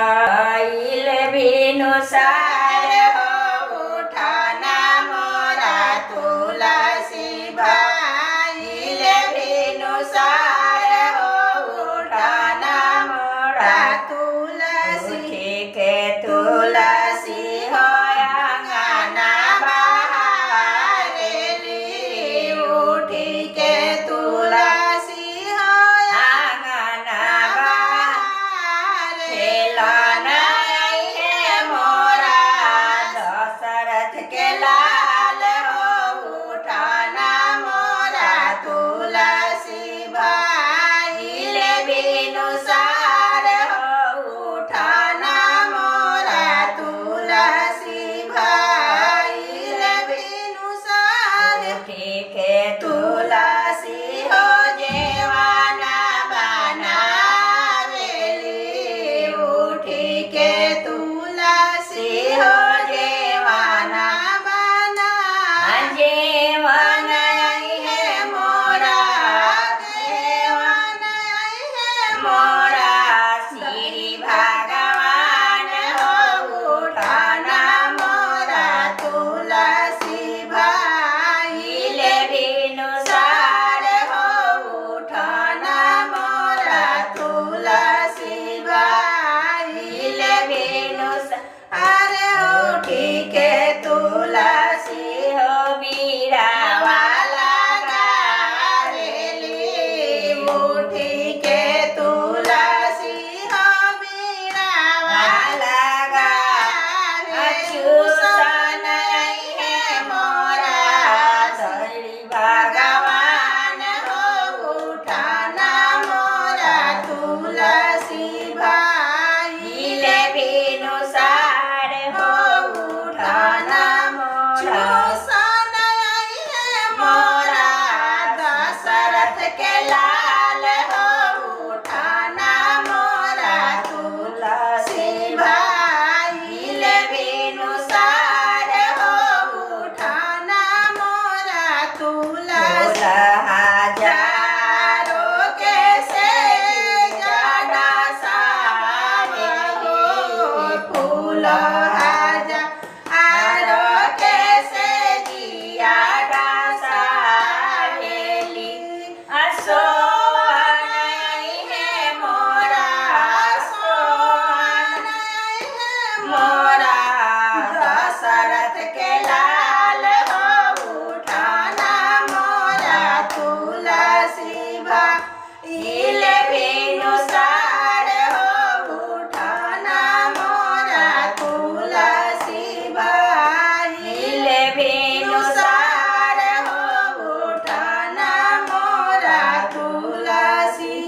आइल बिनु सार हो उठाना मोरा तुलसी भाईल बिनु सार हो उठाना मोरा तुलसी के तुलसी हो अंगना बहारेली उठी के तुलसी हो अंगना दशरथ के लाल हो उठाना मोरा तुलसी भाईल बिनु सार हो उठाना मोरा तुलसी भाईल बिनु सार ठीक है तुलसी हो जेवाना बनावेली उठी के तुलसी हो जेवाना बना जेवन है मोरा जेवन है मोरा श्री भगवान हो उठाना मोरा तुलसी भाईल बिनु सार हो उठाना मोरा तुलसी भाईल बिनु सार उठी के तुलसी हो बीड़ा वाला गारेली उठी के तुलसी हो बीड़ा वाला गारे अच्युतन है मोरा श्री भगवान हो उठाना मोरा तुलसी भाईल बिनु सार हो उठाना मोरा मोरा दशरथ के लाल हो उठाना मोरा तुलसी भाईल बिनु सार हो उठाना मोरा तुलसी हजारों के से ज्यादा सारे हो फूल हजारों के से जियादा सारेली सोहन है मोरा सोहन है मोरा दशरथ के लाल हो उठाना मोरा तुलसी भाईल बिनु सार हो उठाना मोरा तुलसी भाईल बिनु सार हो उठाना मोरा तुलसी।